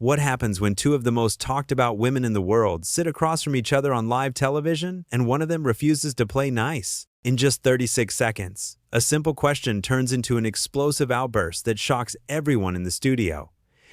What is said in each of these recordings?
What happens when two of the most talked about women in the world sit across from each other on live television and one of them refuses to play nice? In just 36 seconds, a simple question turns into an explosive outburst that shocks everyone in the studio.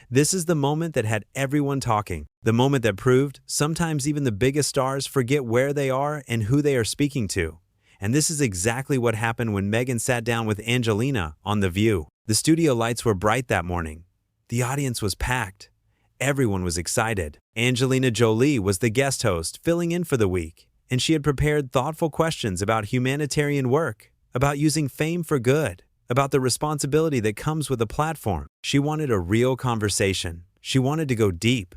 This is the moment that had everyone talking, the moment that proved sometimes even the biggest stars forget where they are and who they are speaking to. And this is exactly what happened when Meghan sat down with Angelina on The View. The studio lights were bright that morning. The audience was packed. Everyone was excited. Angelina Jolie was the guest host, filling in for the week, and she had prepared thoughtful questions about humanitarian work, about using fame for good, about the responsibility that comes with a platform. She wanted a real conversation. She wanted to go deep.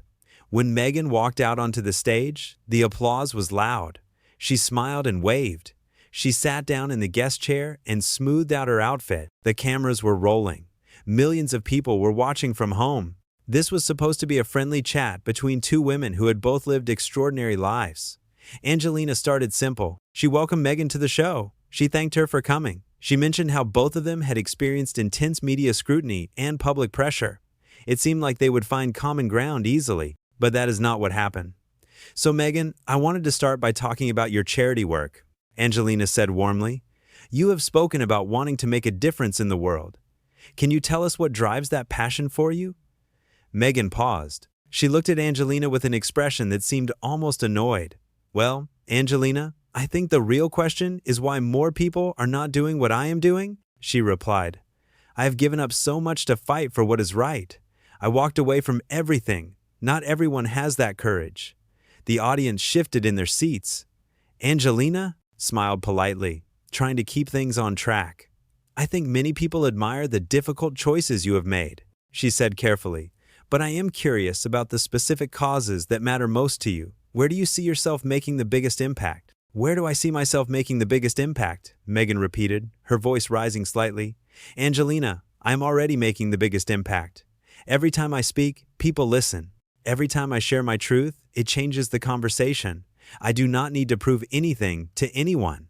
When Meghan walked out onto the stage, the applause was loud. She smiled and waved. She sat down in the guest chair and smoothed out her outfit. The cameras were rolling. Millions of people were watching from home. This was supposed to be a friendly chat between two women who had both lived extraordinary lives. Angelina started simple. She welcomed Meghan to the show. She thanked her for coming. She mentioned how both of them had experienced intense media scrutiny and public pressure. It seemed like they would find common ground easily, but that is not what happened. "So Meghan, I wanted to start by talking about your charity work," Angelina said warmly. "You have spoken about wanting to make a difference in the world. Can you tell us what drives that passion for you?" Meghan paused. She looked at Angelina with an expression that seemed almost annoyed. "Well, Angelina, I think the real question is why more people are not doing what I am doing," she replied. "I have given up so much to fight for what is right. I walked away from everything. Not everyone has that courage." The audience shifted in their seats. Angelina smiled politely, trying to keep things on track. "I think many people admire the difficult choices you have made," she said carefully. "But I am curious about the specific causes that matter most to you. Where do you see yourself making the biggest impact?" "Where do I see myself making the biggest impact?" Meghan repeated, her voice rising slightly. "Angelina, I am already making the biggest impact. Every time I speak, people listen. Every time I share my truth, it changes the conversation. I do not need to prove anything to anyone."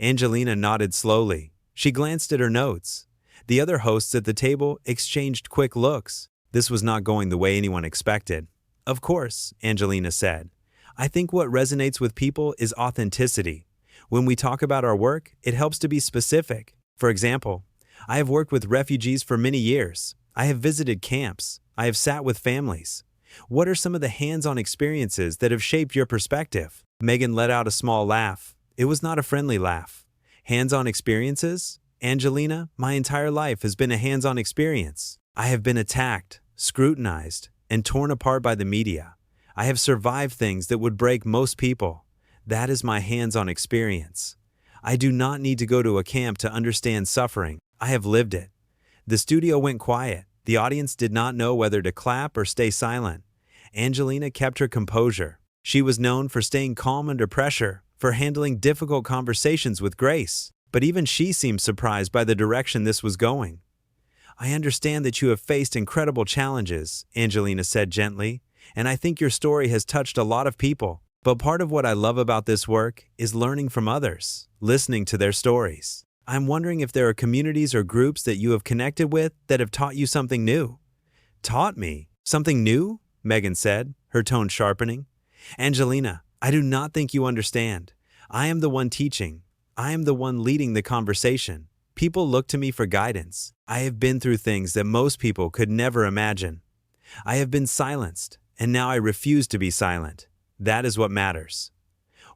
Angelina nodded slowly. She glanced at her notes. The other hosts at the table exchanged quick looks. This was not going the way anyone expected. "Of course," Angelina said. "I think what resonates with people is authenticity. When we talk about our work, it helps to be specific. For example, I have worked with refugees for many years. I have visited camps. I have sat with families. What are some of the hands-on experiences that have shaped your perspective?" Meghan let out a small laugh. It was not a friendly laugh. "Hands-on experiences? Angelina, my entire life has been a hands-on experience. I have been attacked, scrutinized, and torn apart by the media. I have survived things that would break most people. That is my hands-on experience. I do not need to go to a camp to understand suffering. I have lived it." The studio went quiet. The audience did not know whether to clap or stay silent. Angelina kept her composure. She was known for staying calm under pressure, for handling difficult conversations with grace. But even she seemed surprised by the direction this was going. "I understand that you have faced incredible challenges," Angelina said gently, "and I think your story has touched a lot of people. But part of what I love about this work is learning from others, listening to their stories. I'm wondering if there are communities or groups that you have connected with that have taught you something new." "Taught me? Something new?" Meghan said, her tone sharpening. "Angelina, I do not think you understand. I am the one teaching. I am the one leading the conversation. People look to me for guidance. I have been through things that most people could never imagine. I have been silenced, and now I refuse to be silent. That is what matters."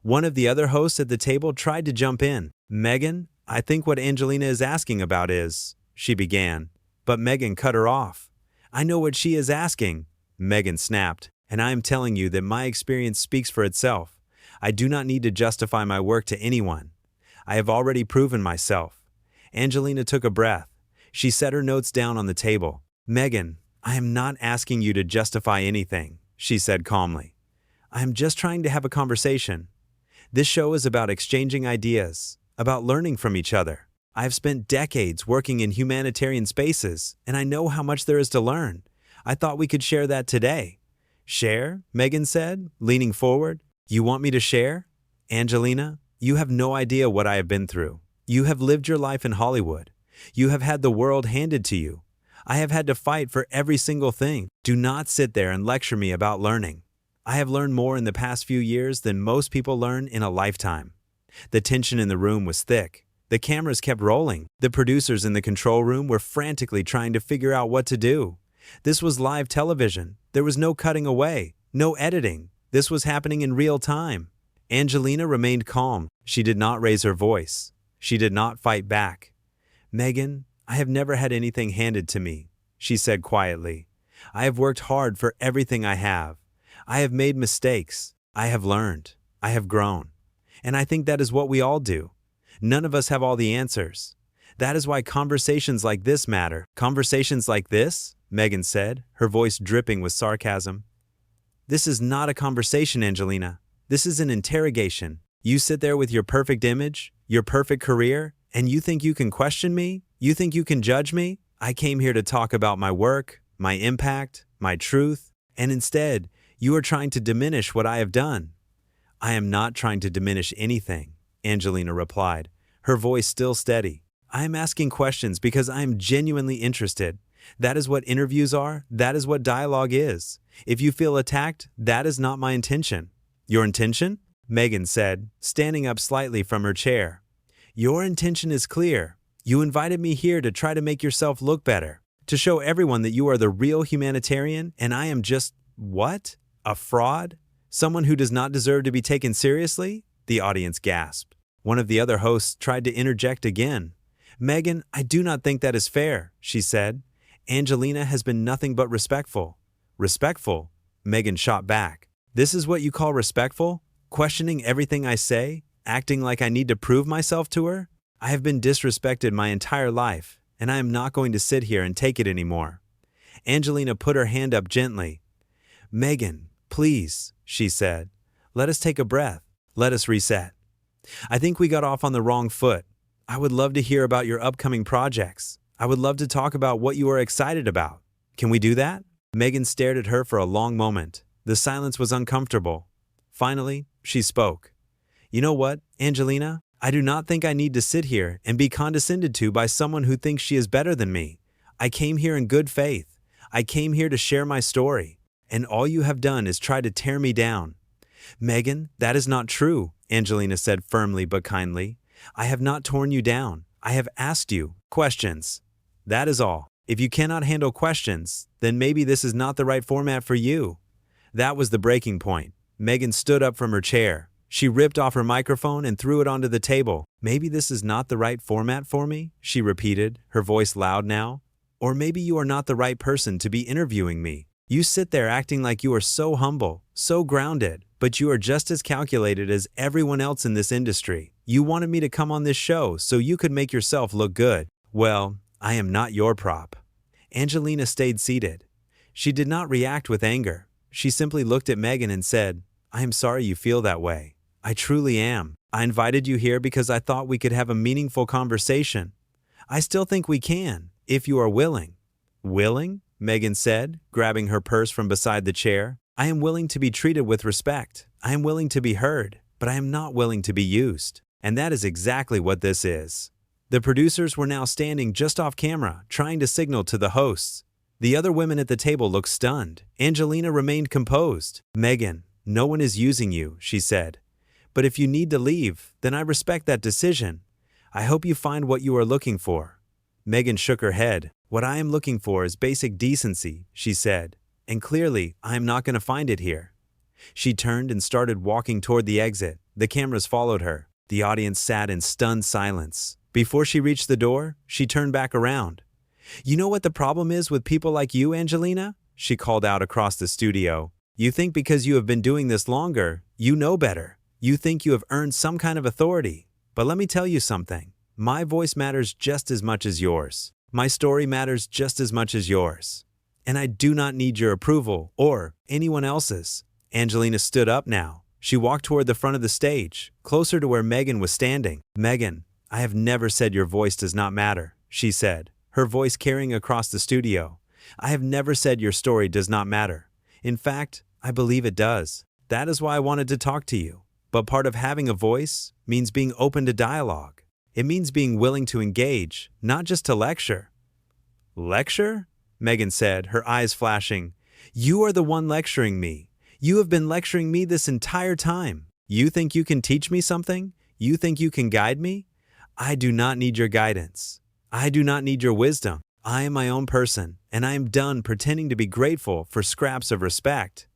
One of the other hosts at the table tried to jump in. "Meghan, I think what Angelina is asking about is," she began. But Meghan cut her off. "I know what she is asking," Meghan snapped, "and I am telling you that my experience speaks for itself. I do not need to justify my work to anyone. I have already proven myself." Angelina took a breath. She set her notes down on the table. "Meghan, I am not asking you to justify anything," she said calmly. "I am just trying to have a conversation. This show is about exchanging ideas, about learning from each other. I have spent decades working in humanitarian spaces, and I know how much there is to learn. I thought we could share that today." "Share?" Meghan said, leaning forward. "You want me to share? Angelina, you have no idea what I have been through. You have lived your life in Hollywood. You have had the world handed to you. I have had to fight for every single thing. Do not sit there and lecture me about learning. I have learned more in the past few years than most people learn in a lifetime. The tension in the room was thick. The cameras kept rolling. The producers in the control room were frantically trying to figure out what to do. This was live television. There was no cutting away, no editing. This was happening in real time. Angelina remained calm. She did not raise her voice. She did not fight back. "Meghan, I have never had anything handed to me," she said quietly. "I have worked hard for everything I have. I have made mistakes. I have learned. I have grown. And I think that is what we all do. None of us have all the answers. That is why conversations like this matter." "Conversations like this?" Meghan said, her voice dripping with sarcasm. "This is not a conversation, Angelina. This is an interrogation. You sit there with your perfect image, your perfect career, and you think you can question me? You think you can judge me? I came here to talk about my work, my impact, my truth, and instead, you are trying to diminish what I have done." "I am not trying to diminish anything," Angelina replied, her voice still steady. "I am asking questions because I am genuinely interested. That is what interviews are. That is what dialogue is. If you feel attacked, that is not my intention." "Your intention?" Meghan said, standing up slightly from her chair. "Your intention is clear. You invited me here to try to make yourself look better, to show everyone that you are the real humanitarian, and I am just, what? A fraud? Someone who does not deserve to be taken seriously?" The audience gasped. One of the other hosts tried to interject again. "Meghan, I do not think that is fair," she said. "Angelina has been nothing but respectful." "Respectful?" Meghan shot back. "This is what you call respectful? Questioning everything I say? Acting like I need to prove myself to her? I have been disrespected my entire life, and I am not going to sit here and take it anymore." Angelina put her hand up gently. "Meghan, please," she said. "Let us take a breath. Let us reset. I think we got off on the wrong foot. I would love to hear about your upcoming projects. I would love to talk about what you are excited about. Can we do that?" Meghan stared at her for a long moment. The silence was uncomfortable. Finally, she spoke. "You know what, Angelina? I do not think I need to sit here and be condescended to by someone who thinks she is better than me. I came here in good faith. I came here to share my story. And all you have done is try to tear me down." "Meghan, that is not true," Angelina said firmly but kindly. "I have not torn you down. I have asked you questions. That is all. If you cannot handle questions, then maybe this is not the right format for you." That was the breaking point. Meghan stood up from her chair. She ripped off her microphone and threw it onto the table. "Maybe this is not the right format for me," she repeated, her voice loud now. "Or maybe you are not the right person to be interviewing me. You sit there acting like you are so humble, so grounded, but you are just as calculated as everyone else in this industry. You wanted me to come on this show so you could make yourself look good. Well, I am not your prop." Angelina stayed seated. She did not react with anger. She simply looked at Meghan and said, "I am sorry you feel that way. I truly am. I invited you here because I thought we could have a meaningful conversation. I still think we can, if you are willing." "Willing?" Meghan said, grabbing her purse from beside the chair. "I am willing to be treated with respect. I am willing to be heard, but I am not willing to be used. And that is exactly what this is." The producers were now standing just off camera, trying to signal to the hosts. The other women at the table looked stunned. Angelina remained composed. "Meghan, no one is using you," she said. "But if you need to leave, then I respect that decision. I hope you find what you are looking for." Meghan shook her head. "What I am looking for is basic decency," she said. "And clearly, I am not going to find it here." She turned and started walking toward the exit. The cameras followed her. The audience sat in stunned silence. Before she reached the door, she turned back around. "You know what the problem is with people like you, Angelina?" she called out across the studio. "You think because you have been doing this longer, you know better. You think you have earned some kind of authority. But let me tell you something. My voice matters just as much as yours. My story matters just as much as yours. And I do not need your approval or anyone else's." Angelina stood up now. She walked toward the front of the stage, closer to where Meghan was standing. "Meghan, I have never said your voice does not matter," she said, her voice carrying across the studio. "I have never said your story does not matter. In fact, I believe it does. That is why I wanted to talk to you. But part of having a voice means being open to dialogue. It means being willing to engage, not just to lecture." "Lecture?" Meghan said, her eyes flashing. "You are the one lecturing me. You have been lecturing me this entire time. You think you can teach me something? You think you can guide me? I do not need your guidance. I do not need your wisdom. I am my own person, and I am done pretending to be grateful for scraps of respect."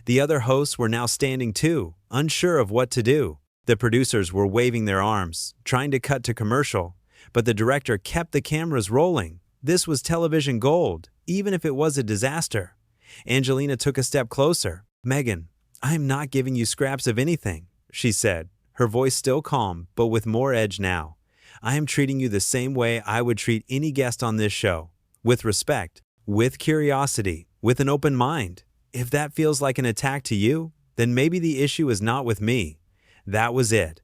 The other hosts were now standing too, unsure of what to do. The producers were waving their arms, trying to cut to commercial, but the director kept the cameras rolling. This was television gold, even if it was a disaster. Angelina took a step closer. "Meghan, I am not giving you scraps of anything," she said, her voice still calm, but with more edge now. "I am treating you the same way I would treat any guest on this show, with respect, with curiosity, with an open mind. If that feels like an attack to you, then maybe the issue is not with me." That was it.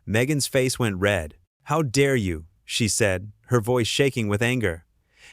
Meghan's face went red. "How dare you?" she said, her voice shaking with anger.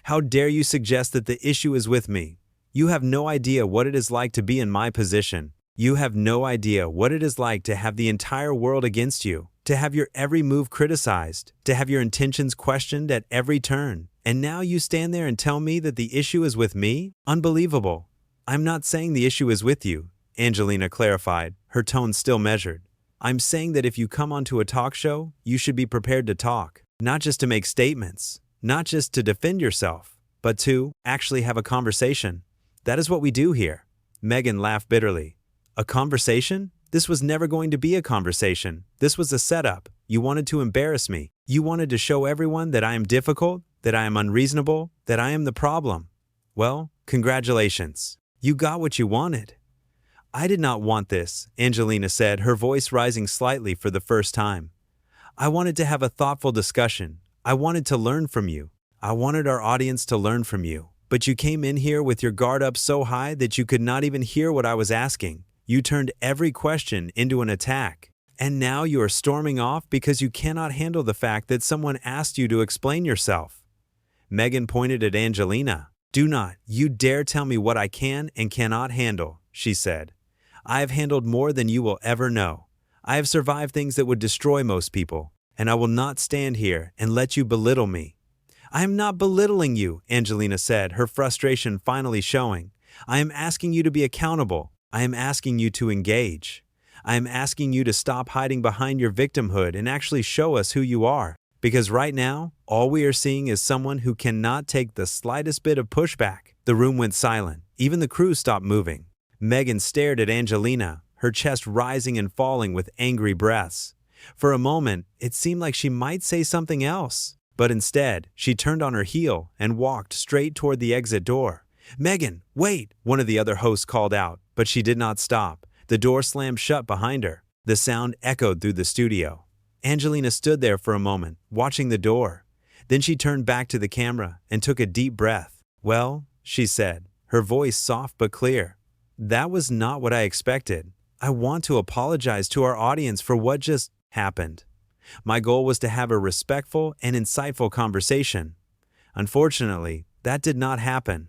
"How dare you suggest that the issue is with me? You have no idea what it is like to be in my position. You have no idea what it is like to have the entire world against you, to have your every move criticized, to have your intentions questioned at every turn. And now you stand there and tell me that the issue is with me? Unbelievable." "I'm not saying the issue is with you," Angelina clarified, her tone still measured. "I'm saying that if you come onto a talk show, you should be prepared to talk, not just to make statements, not just to defend yourself, but to actually have a conversation. That is what we do here." Meghan laughed bitterly. "A conversation? This was never going to be a conversation. This was a setup. You wanted to embarrass me. You wanted to show everyone that I am difficult, that I am unreasonable, that I am the problem. Well, congratulations. You got what you wanted." "I did not want this," Angelina said, her voice rising slightly for the first time. "I wanted to have a thoughtful discussion. I wanted to learn from you. I wanted our audience to learn from you. But you came in here with your guard up so high that you could not even hear what I was asking. You turned every question into an attack. And now you are storming off because you cannot handle the fact that someone asked you to explain yourself." Meghan pointed at Angelina. "Do not, you dare tell me what I can and cannot handle," she said. "I have handled more than you will ever know. I have survived things that would destroy most people, and I will not stand here and let you belittle me." "I am not belittling you," Angelina said, her frustration finally showing. "I am asking you to be accountable. I am asking you to engage. I am asking you to stop hiding behind your victimhood and actually show us who you are. Because right now, all we are seeing is someone who cannot take the slightest bit of pushback." The room went silent. Even the crew stopped moving. Meghan stared at Angelina, her chest rising and falling with angry breaths. For a moment, it seemed like she might say something else. But instead, she turned on her heel and walked straight toward the exit door. "Meghan, wait!" one of the other hosts called out, but she did not stop. The door slammed shut behind her. The sound echoed through the studio. Angelina stood there for a moment, watching the door. Then she turned back to the camera and took a deep breath. "Well," she said, her voice soft but clear, "that was not what I expected. I want to apologize to our audience for what just happened. My goal was to have a respectful and insightful conversation. Unfortunately, that did not happen.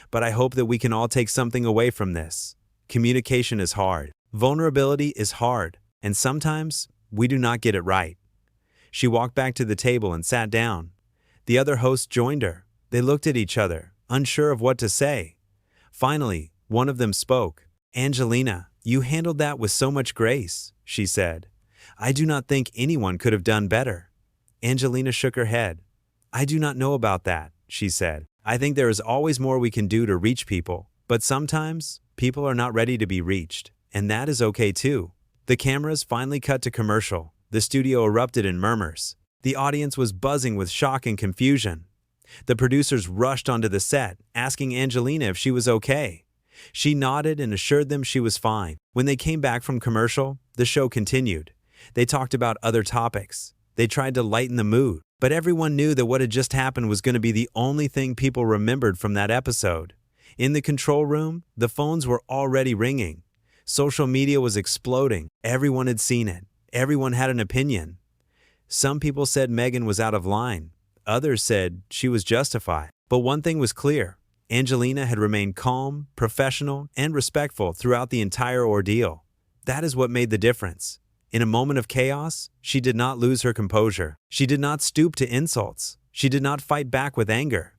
But I hope that we can all take something away from this. Communication is hard. Vulnerability is hard. And sometimes, we do not get it right." She walked back to the table and sat down. The other hosts joined her. They looked at each other, unsure of what to say. Finally, one of them spoke. "Angelina, you handled that with so much grace," she said. "I do not think anyone could have done better." Angelina shook her head. "I do not know about that," she said. "I think there is always more we can do to reach people, but sometimes people are not ready to be reached, and that is okay too." The cameras finally cut to commercial. The studio erupted in murmurs. The audience was buzzing with shock and confusion. The producers rushed onto the set, asking Angelina if she was okay. She nodded and assured them she was fine. When they came back from commercial, the show continued. They talked about other topics. They tried to lighten the mood, but everyone knew that what had just happened was going to be the only thing people remembered from that episode. In the control room, the phones were already ringing. Social media was exploding. Everyone had seen it. Everyone had an opinion. Some people said Meghan was out of line. Others said she was justified. But one thing was clear. Angelina had remained calm, professional, and respectful throughout the entire ordeal. That is what made the difference. In a moment of chaos, she did not lose her composure. She did not stoop to insults. She did not fight back with anger.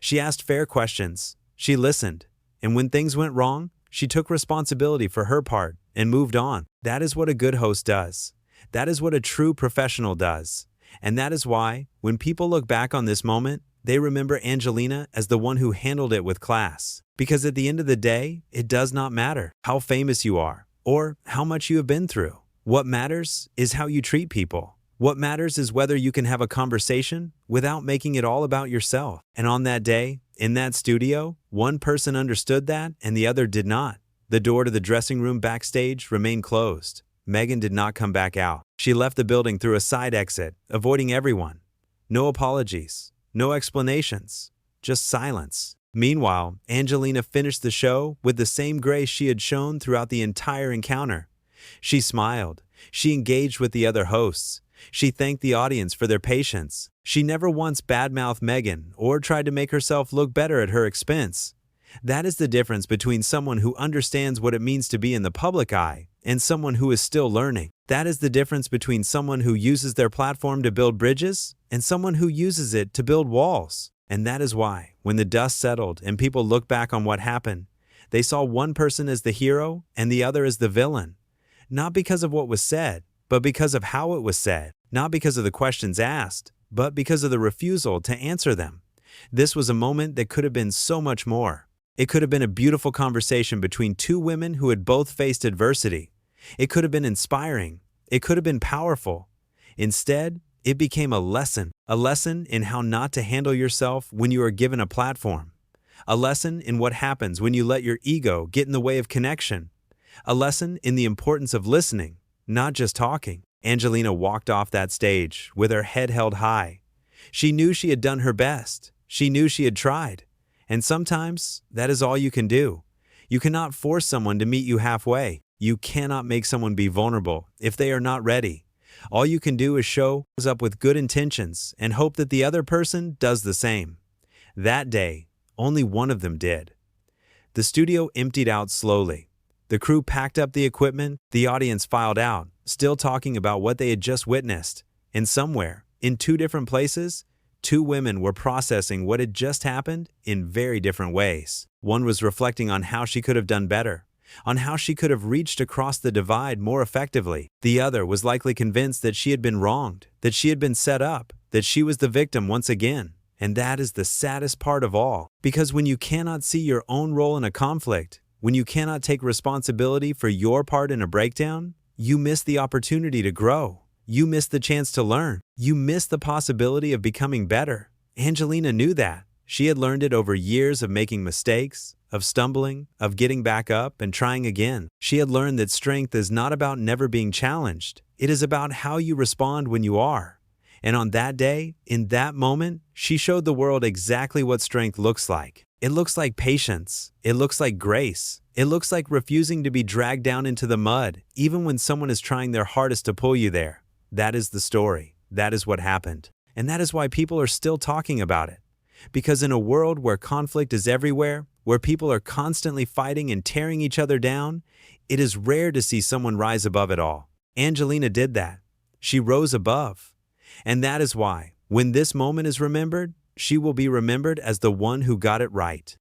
She asked fair questions. She listened. And when things went wrong, she took responsibility for her part and moved on. That is what a good host does. That is what a true professional does. And that is why, when people look back on this moment, they remember Angelina as the one who handled it with class. Because at the end of the day, it does not matter how famous you are or how much you have been through. What matters is how you treat people. What matters is whether you can have a conversation without making it all about yourself. And on that day, in that studio, one person understood that and the other did not. The door to the dressing room backstage remained closed. Meghan did not come back out. She left the building through a side exit, avoiding everyone. No apologies, no explanations, just silence. Meanwhile, Angelina finished the show with the same grace she had shown throughout the entire encounter. She smiled. She engaged with the other hosts. She thanked the audience for their patience. She never once badmouthed Meghan or tried to make herself look better at her expense. That is the difference between someone who understands what it means to be in the public eye and someone who is still learning. That is the difference between someone who uses their platform to build bridges and someone who uses it to build walls. And that is why, when the dust settled and people looked back on what happened, they saw one person as the hero and the other as the villain. Not because of what was said, but because of how it was said. Not because of the questions asked, but because of the refusal to answer them. This was a moment that could have been so much more. It could have been a beautiful conversation between two women who had both faced adversity. It could have been inspiring. It could have been powerful. Instead, it became a lesson in how not to handle yourself when you are given a platform. A lesson in what happens when you let your ego get in the way of connection. A lesson in the importance of listening, not just talking. Angelina walked off that stage with her head held high. She knew she had done her best. She knew she had tried. And sometimes, that is all you can do. You cannot force someone to meet you halfway. You cannot make someone be vulnerable if they are not ready. All you can do is show up with good intentions and hope that the other person does the same. That day, only one of them did. The studio emptied out slowly. The crew packed up the equipment. The audience filed out, still talking about what they had just witnessed. And somewhere, in two different places, two women were processing what had just happened in very different ways. One was reflecting on how she could have done better, on how she could have reached across the divide more effectively. The other was likely convinced that she had been wronged, that she had been set up, that she was the victim once again. And that is the saddest part of all, because when you cannot see your own role in a conflict, when you cannot take responsibility for your part in a breakdown, you miss the opportunity to grow. You miss the chance to learn. You miss the possibility of becoming better. Angelina knew that. She had learned it over years of making mistakes, of stumbling, of getting back up and trying again. She had learned that strength is not about never being challenged. It is about how you respond when you are. And on that day, in that moment, she showed the world exactly what strength looks like. It looks like patience. It looks like grace. It looks like refusing to be dragged down into the mud, even when someone is trying their hardest to pull you there. That is the story. That is what happened. And that is why people are still talking about it. Because in a world where conflict is everywhere, where people are constantly fighting and tearing each other down, it is rare to see someone rise above it all. Angelina did that. She rose above. And that is why, when this moment is remembered, she will be remembered as the one who got it right.